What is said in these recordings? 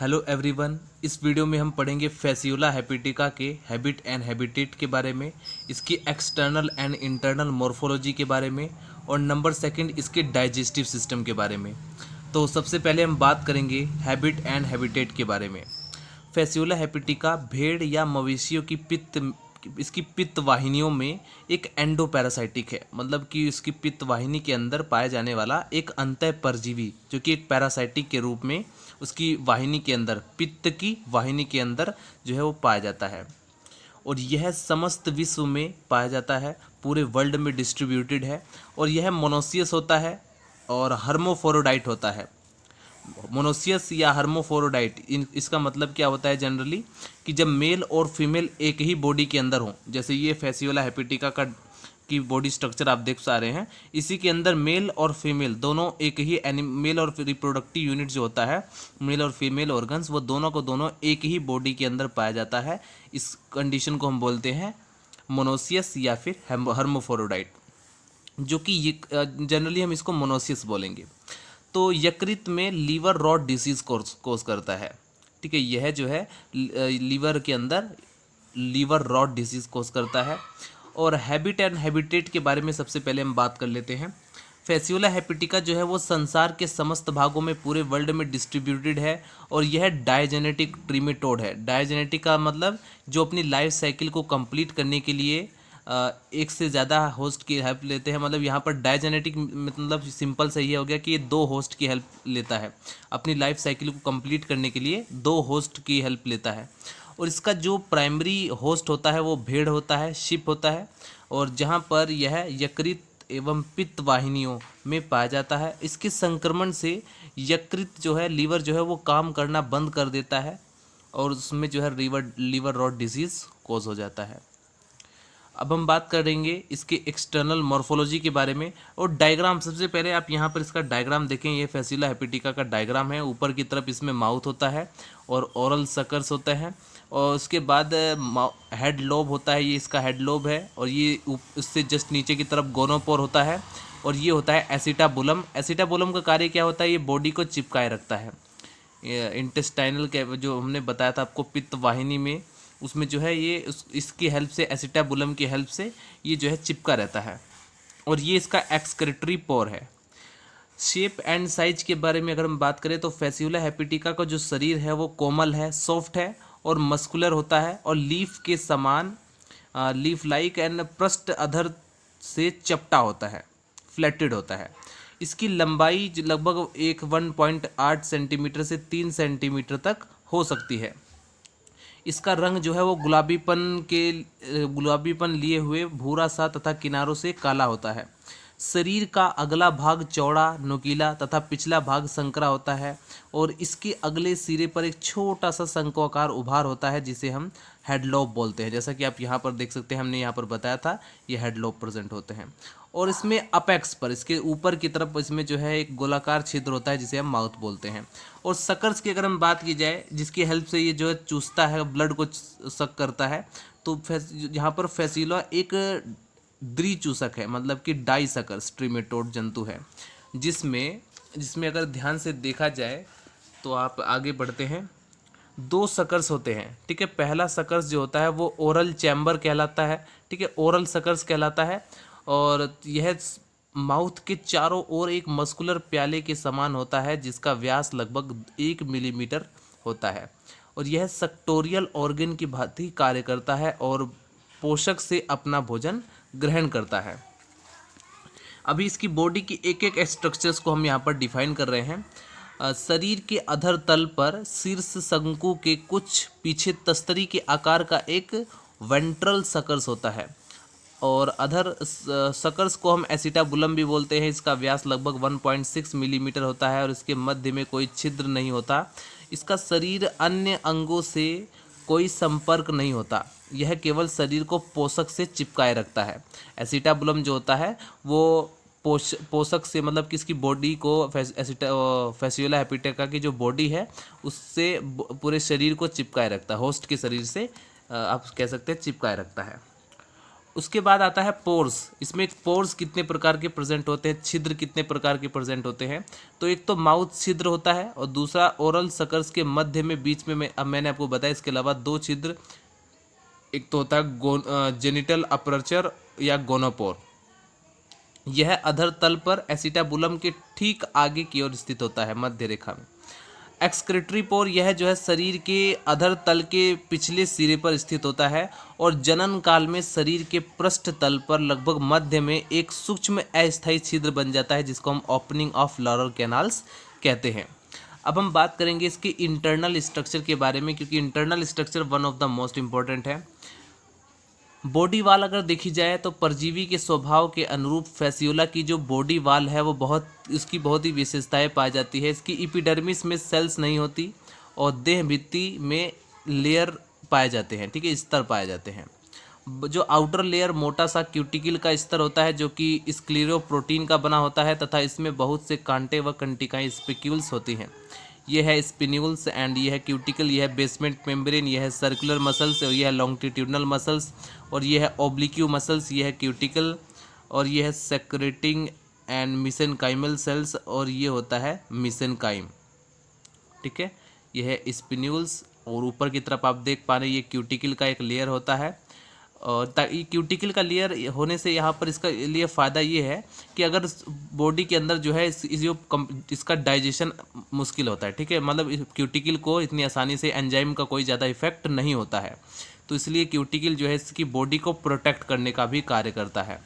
Hello everyone. इस video में हम पढ़ेंगे फैसियोला हेपेटिका के हैबिट एंड हैबिटेट के बारे में, इसकी एक्सटर्नल एंड इंटरनल मॉर्फोलॉजी के बारे में, और नंबर सेकंड इसके डाइजेस्टिव सिस्टम के बारे में। तो सबसे पहले हम बात करेंगे हैबिट एंड हैबिटेट के बारे में। फैसियोला हेपेटिका भेड़ या मवेशियों की इसकी पित्त वाहिनियों में एक एंडोपैरासाइटिक है, मतलब कि इसकी पित्त वाहिनी के अंदर पाया जाने वाला एक अंतः परजीवी जो कि एक पैरासाइटिक के रूप में उसकी वाहिनी के अंदर, पित्त की वाहिनी के अंदर जो है वो पाया जाता है। और यह समस्त विश्व में पाया जाता है, पूरे वर्ल्ड में डिस्ट्रीब्यूटेड है। और यह मोनोसियस होता है और हर्मोफोरोडाइट होता है। मोनोसियस या हर्मोफोरोडाइट, इसका मतलब क्या होता है जनरली कि जब मेल और फीमेल एक ही बॉडी के अंदर हों, जैसे ये फैसियोला हेपेटिका का की बॉडी स्ट्रक्चर आप देख पा रहे हैं, इसी के अंदर मेल और फीमेल दोनों एक ही मेल और रिप्रोडक्टिव यूनिट जो होता है, मेल और फीमेल ऑर्गन्स, वो दोनों को दोनों एक ही बॉडी के अंदर पाया जाता है। इस कंडीशन को हम बोलते हैं मोनोसियस या फिर हर्मोफोरोडाइट, जो कि ये जनरली हम इसको मोनोसियस बोलेंगे। तो यकृत में लीवर रॉट डिसीज कोज करता है। ठीक है, यह जो है लीवर के अंदर लीवर रॉट डिसीज कोज करता है। और हैबिट एंड हैबिटेट के बारे में सबसे पहले हम बात कर लेते हैं। फैसियोला हेपेटिका जो है वो संसार के समस्त भागों में पूरे वर्ल्ड में डिस्ट्रीब्यूटेड है। और यह डायजेनेटिक ट्रीमेटोड है। डायजेनेटिक का मतलब जो अपनी लाइफ साइकिल को कंप्लीट करने के लिए एक से ज़्यादा होस्ट की हेल्प लेते हैं। मतलब यहाँ पर डायजेनेटिक मतलब सिंपल से ये हो गया कि ये दो होस्ट की हेल्प लेता है, अपनी लाइफ साइकिल को कंप्लीट करने के लिए दो होस्ट की हेल्प लेता है। और इसका जो प्राइमरी होस्ट होता है वो भेड़ होता है, शिप होता है। और जहाँ पर यह यकृत एवं पित्त वाहिनियों में पाया जाता है। इसके संक्रमण से यकृत जो है, लीवर जो है वो काम करना बंद कर देता है और उसमें जो है लीवर रॉट डिजीज़ कोज हो जाता है। अब हम बात करेंगे इसके एक्सटर्नल मॉर्फोलॉजी के बारे में और डायग्राम। सबसे पहले आप यहाँ पर इसका डायग्राम देखें, ये फैसियोला हेपेटिका का डायग्राम है। ऊपर की तरफ इसमें माउथ होता है और ओरल सकर्स होते हैं, और उसके बाद हेड लोब होता है, ये इसका हेड लोब है। और ये इससे जस्ट नीचे की तरफ गोनोपोर होता है, और ये होता है एसिटाबुलम। एसिटाबुलम का कार्य क्या होता है, ये बॉडी को चिपकाए रखता है। इंटेस्टाइनल के जो हमने बताया था आपको पित्त वाहिनी में, उसमें जो है ये इसकी हेल्प से, एसिटाबुलम की हेल्प से ये जो है चिपका रहता है। और ये इसका एक्सक्रीटरी पोर है। शेप एंड साइज के बारे में अगर हम बात करें तो फैसियोला हेपेटिका का जो शरीर है वो कोमल है, सॉफ्ट है और मस्कुलर होता है, और लीफ के समान, लीफ लाइक एंड पृष्ठ अधर से चपटा होता है, फ्लैटेड होता है। इसकी लंबाई लगभग 1.8 सेंटीमीटर से 3 सेंटीमीटर तक हो सकती है। इसका रंग जो है वो गुलाबीपन लिए हुए भूरा सा तथा किनारों से काला होता है। शरीर का अगला भाग चौड़ा, नुकीला तथा पिछला भाग संकरा होता है। और इसके अगले सिरे पर एक छोटा सा शंक्वाकार उभार होता है जिसे हम हेडलोब बोलते हैं। जैसा कि आप यहाँ पर देख सकते हैं, हमने यहाँ पर बताया था, ये हेडलोब प्रेजेंट होते हैं। और इसमें अपेक्स पर, इसके ऊपर की तरफ इसमें जो है एक गोलाकार छिद्र होता है जिसे हम माउथ बोलते हैं। और सकर्स की अगर हम बात की जाए, जिसकी हेल्प से ये जो है चूसता है, ब्लड को सक करता है, तो यहाँ पर फैसियोला एक द्विचूसक है, मतलब कि डाइसकर्स ट्रीमेटोड जंतु है, जिसमें अगर ध्यान से देखा जाए तो आप आगे बढ़ते हैं। दो सकर्स होते हैं। ठीक है, पहला सकर्स जो होता है वो ओरल चैम्बर कहलाता है। ठीक है, ओरल सकर्स कहलाता है। और यह माउथ के चारों ओर एक मस्कुलर प्याले के समान होता है जिसका व्यास लगभग 1 मिलीमीटर होता है। और यह सक्टोरियल ऑर्गन की भांति कार्य करता है और पोषक से अपना भोजन ग्रहण करता है। अभी इसकी बॉडी की एक एक स्ट्रक्चर्स को हम यहाँ पर डिफाइन कर रहे हैं। शरीर के अधर तल पर शीर्ष शंकु के कुछ पीछे तस्तरी के आकार का एक वेंट्रल सकर्स होता है। और अधर सकर्स को हम एसिटाबुलम भी बोलते हैं। इसका व्यास लगभग 1.6 मिलीमीटर होता है और इसके मध्य में कोई छिद्र नहीं होता। इसका शरीर अन्य अंगों से कोई संपर्क नहीं होता, यह केवल शरीर को पोषक से चिपकाए रखता है। एसिटाबुलम जो होता है वो पोषक से, मतलब कि इसकी बॉडी को, फैसियोला हेपेटिका की जो बॉडी है उससे पूरे शरीर को चिपकाए रखता है, होस्ट के शरीर से आप कह सकते हैं चिपकाए रखता है। उसके बाद आता है पोर्स। इसमें पोर्स कितने प्रकार के प्रेजेंट होते हैं, छिद्र कितने प्रकार के प्रेजेंट होते हैं। तो एक तो माउथ छिद्र होता है और दूसरा ओरल सकर्स के मध्य में बीच में अब मैंने आपको बताया इसके अलावा दो छिद्र, एक तो होता है जेनिटल अपर्चर या गोनोपोर। यह अधर तल पर एसिटाबुलम के ठीक आगे की ओर स्थित होता है मध्य रेखा में। एक्सक्रीटरी पोर, यह जो है शरीर के अधर तल के पिछले सिरे पर स्थित होता है और जनन काल में शरीर के पृष्ठ तल पर लगभग मध्य में एक सूक्ष्म अस्थायी छिद्र बन जाता है जिसको हम ओपनिंग ऑफ लॉरल कैनाल्स कहते हैं। अब हम बात करेंगे इसके इंटरनल स्ट्रक्चर के बारे में, क्योंकि internal structure one of the most important है। बॉडी वाल अगर देखी जाए तो परजीवी के स्वभाव के अनुरूप फैसियोला की जो बॉडी वाल है वो इसकी बहुत ही विशेषताएं पाई जाती है। इसकी एपिडर्मिस में सेल्स नहीं होती और देह भित्ति में लेयर पाए जाते हैं, ठीक है, स्तर पाए जाते हैं। जो आउटर लेयर मोटा सा क्यूटिकल का स्तर होता है जो कि स्क्लेरोप्रोटीन का बना होता है तथा इसमें बहुत से कांटे व कंटिकाएं स्पिक्यूल्स होती हैं। ये है स्पिन्यूल्स एंड ये है क्यूटिकल, ये है बेसमेंट मेम्ब्रेन, ये है सर्कुलर मसल्स और ये है लॉन्गिट्यूडिनल मसल्स और ये है ओब्लिक्यू मसल्स, ये है क्यूटिकल और ये है सेक्रेटिंग एंड मिसेनकाइमल सेल्स और ये होता है मिसेनकाइम, ठीक है। ये है स्पिन्यूल्स और ऊपर की तरफ आप देख पा रहे हैं ये क्यूटिकल का एक लेयर होता है। और क्यूटिकल का लेयर होने से यहाँ पर इसका लिए फ़ायदा ये है कि अगर बॉडी के अंदर जो है इसका डाइजेशन मुश्किल होता है, ठीक है, मतलब क्यूटिकल को इतनी आसानी से एंजाइम का कोई ज़्यादा इफेक्ट नहीं होता है, तो इसलिए क्यूटिकल जो है इसकी बॉडी को प्रोटेक्ट करने का भी कार्य करता है।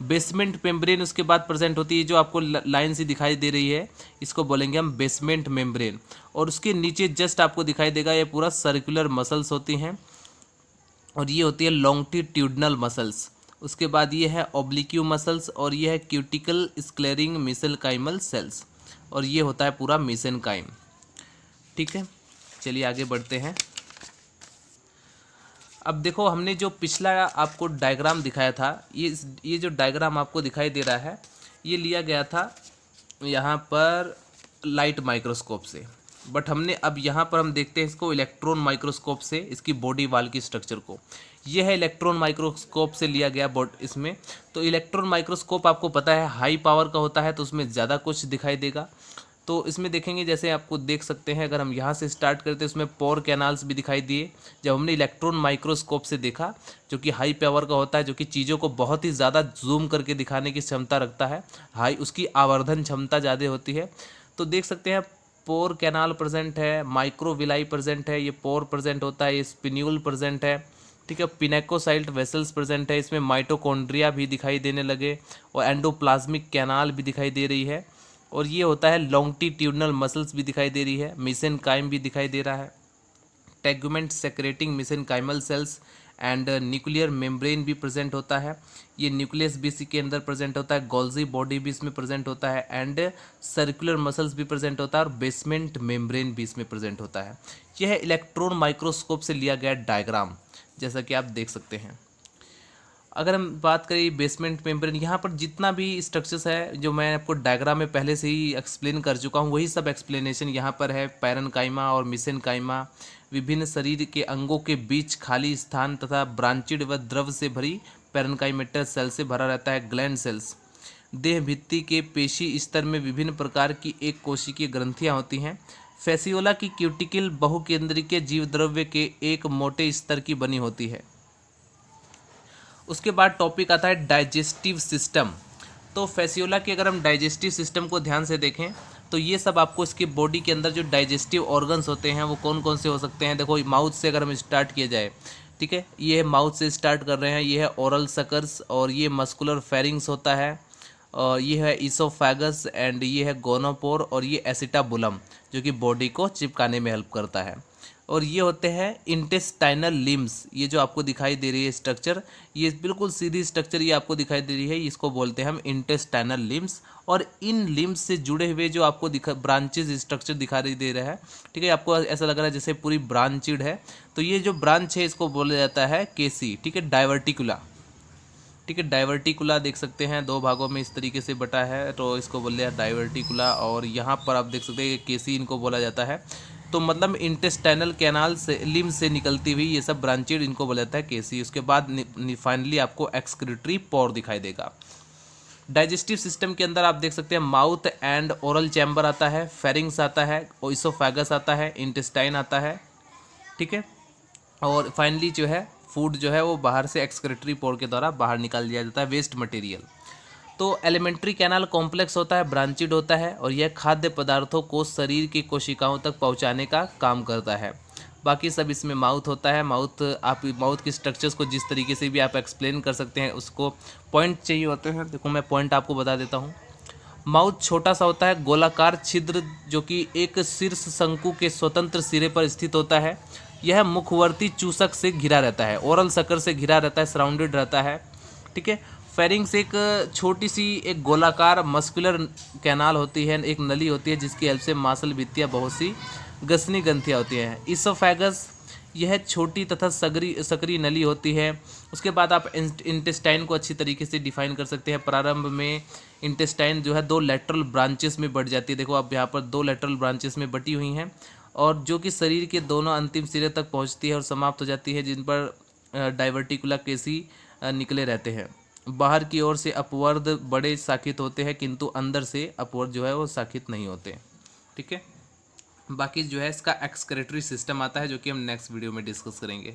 बेसमेंट मेम्ब्रेन उसके बाद प्रेजेंट होती है, जो आपको लाइन से दिखाई दे रही है इसको बोलेंगे हम बेसमेंट मेम्ब्रेन। और उसके नीचे जस्ट आपको दिखाई देगा ये पूरा सर्कुलर मसल्स होती हैं और ये होती है लॉन्गिट्यूडिनल मसल्स। उसके बाद ये है ओब्लिक्यू मसल्स और ये है क्यूटिकल स्क्लेरिंग मिसेनकाइमल सेल्स और ये होता है पूरा मिसेनकाइम, ठीक है। चलिए आगे बढ़ते हैं। अब देखो हमने जो पिछला आपको डायग्राम दिखाया था, ये जो डायग्राम आपको दिखाई दे रहा है ये लिया गया था यहाँ पर लाइट माइक्रोस्कोप से, बट हमने अब यहाँ पर हम देखते हैं इसको इलेक्ट्रॉन माइक्रोस्कोप से, इसकी बॉडी वाल की स्ट्रक्चर को। यह है इलेक्ट्रॉन माइक्रोस्कोप से लिया गया इसमें। तो इलेक्ट्रॉन माइक्रोस्कोप आपको पता है हाई पावर का होता है तो उसमें ज़्यादा कुछ दिखाई देगा। तो इसमें देखेंगे जैसे आपको देख सकते हैं, अगर हम यहाँ से स्टार्ट करते हैं इसमें पोर कैनाल्स भी दिखाई दिए। जब हमने इलेक्ट्रॉन माइक्रोस्कोप से देखा जो कि हाई पावर का होता है, जो कि चीज़ों को बहुत ही ज़्यादा जूम करके दिखाने की क्षमता रखता है, हाई उसकी आवर्धन क्षमता ज़्यादा होती है, तो देख सकते हैं पोर कैनाल प्रेजेंट है, माइक्रोविलाई प्रेजेंट है, ये पोर प्रेजेंट होता है, ये स्पिन्यूल प्रेजेंट है, ठीक है, पिनेकोसाइट वेसल्स प्रेजेंट है, इसमें माइटोकॉन्ड्रिया भी दिखाई देने लगे और एंडोप्लाज्मिक कैनाल भी दिखाई दे रही है और ये होता है लॉन्गिट्यूडिनल मसल्स भी दिखाई दे रही है, मिसेनकाइम भी दिखाई दे रहा है, tegument secreting mesenchymal cells and nuclear membrane भी प्रेजेंट होता है। ये न्यूक्लियस भी इसी के अंदर प्रेजेंट होता है, गोल्जी बॉडी भी इसमें प्रेजेंट होता है एंड सर्कुलर मसल्स भी प्रेजेंट होता है और बेसमेंट मेम्ब्रेन भी इसमें प्रेजेंट होता है। यह है इलेक्ट्रॉन माइक्रोस्कोप से लिया गया डायग्राम, जैसा कि आप देख सकते हैं। अगर हम बात करें बेसमेंट मेम्ब्रेन, यहाँ पर जितना भी स्ट्रक्चर्स है जो मैं आपको डायग्राम में पहले से ही एक्सप्लेन कर चुका हूँ, वही सब एक्सप्लेनेशन यहाँ पर है। पैरेन्काइमा और मिसेनकाइमा विभिन्न शरीर के अंगों के बीच खाली स्थान तथा ब्रांचिड व द्रव से भरी पैरेन्काइमेटस सेल से भरा रहता है। ग्लैंड सेल्स देह भित्ति के पेशी स्तर में विभिन्न प्रकार की एक कोशिकीय ग्रंथियाँ होती हैं। फैसियोला की क्यूटिकल बहुकेंद्रिक जीव द्रव्य के एक मोटे स्तर की बनी होती है। उसके बाद टॉपिक आता है डाइजेस्टिव सिस्टम। तो फैसियोला के अगर हम डाइजेस्टिव सिस्टम को ध्यान से देखें तो ये सब आपको इसके बॉडी के अंदर जो डाइजेस्टिव ऑर्गन्स होते हैं वो कौन कौन से हो सकते हैं। देखो माउथ से अगर हम स्टार्ट किया जाए, ठीक है, ये है माउथ से स्टार्ट कर रहे हैं, ये है ओरल सकर्स और ये मस्कुलर फेरिंग्स होता है और ये है ईसोफेगस एंड ये है गोनोपोर और ये एसिटाबुलम जो कि बॉडी को चिपकाने में हेल्प करता है। और ये होते हैं इंटेस्टाइनल लिम्स, ये जो आपको दिखाई दे रही है स्ट्रक्चर, ये बिल्कुल सीधी स्ट्रक्चर ये आपको दिखाई दे रही है, इसको बोलते हैं हम इंटेस्टाइनल लिम्स। और इन लिम्स से जुड़े हुए जो आपको ब्रांचेज स्ट्रक्चर दिखाई दे रहा है, ठीक है, आपको ऐसा लग रहा है जैसे पूरी ब्रांचिड है, तो ये जो ब्रांच है इसको बोला जाता है केसी, ठीक है, डाइवर्टिकुला, ठीक है, डाइवर्टिकुला देख सकते हैं दो भागों में इस तरीके से बटा है तो इसको बोलते हैं डाइवर्टिकुला। और यहाँ पर आप देख सकते हैं केसी इनको बोला जाता है। तो मतलब इंटेस्टाइनल कैनाल से लिम्ब से निकलती हुई ये सब ब्रांचेड, इनको बोला जाता है केसी। उसके बाद फाइनली आपको एक्सक्रीटरी पोर दिखाई देगा। डाइजेस्टिव सिस्टम के अंदर आप देख सकते हैं माउथ एंड ओरल चैम्बर आता है, फेरिंग्स आता है, ओइसोफेगस आता है, इंटेस्टाइन आता है, ठीक है। और फाइनली जो है फूड जो है वो बाहर से एक्सक्रीटरी पोर के द्वारा बाहर निकाल दिया जाता है, वेस्ट मटेरियल। तो एलिमेंट्री कैनाल कॉम्प्लेक्स होता है, ब्रांचिड होता है और यह खाद्य पदार्थों को शरीर की कोशिकाओं तक पहुंचाने का काम करता है। बाकी सब इसमें माउथ होता है। आप माउथ के स्ट्रक्चर्स को जिस तरीके से भी आप एक्सप्लेन कर सकते हैं, उसको पॉइंट चाहिए होते हैं। देखो मैं पॉइंट आपको बता देता हूँ। माउथ छोटा सा होता है, गोलाकार छिद्र जो कि एक शीर्ष शंकु के स्वतंत्र सिरे पर स्थित होता है। यह मुखवर्ती चूसक से घिरा रहता है, ओरल सकर से घिरा रहता है, सराउंडेड रहता है, ठीक है। फेरिंग्स एक छोटी सी एक गोलाकार मस्कुलर कैनाल होती है, एक नली होती है जिसकी हेल्प से मांसल भित्तियाँ बहुत सी गसनी ग्रंथियाँ होती हैं। इसोफेगस यह छोटी तथा सकरी नली होती है। उसके बाद आप इंटेस्टाइन को अच्छी तरीके से डिफाइन कर सकते हैं। प्रारंभ में इंटेस्टाइन जो है 2 लेटरल ब्रांचेस में बढ़ जाती है। देखो आप यहाँ पर 2 लेटरल ब्रांचेस में बटी हुई हैं और जो कि शरीर के दोनों अंतिम सिरे तक पहुँचती है और समाप्त हो जाती है, जिन पर डाइवर्टिकुला केसी निकले रहते हैं। बाहर की ओर से अपवर्द बड़े शाखित होते हैं, किंतु अंदर से अपवर्द जो है वो शाखित नहीं होते, ठीक है। बाकी जो है इसका एक्सक्रीटरी सिस्टम आता है, जो कि हम नेक्स्ट वीडियो में डिस्कस करेंगे।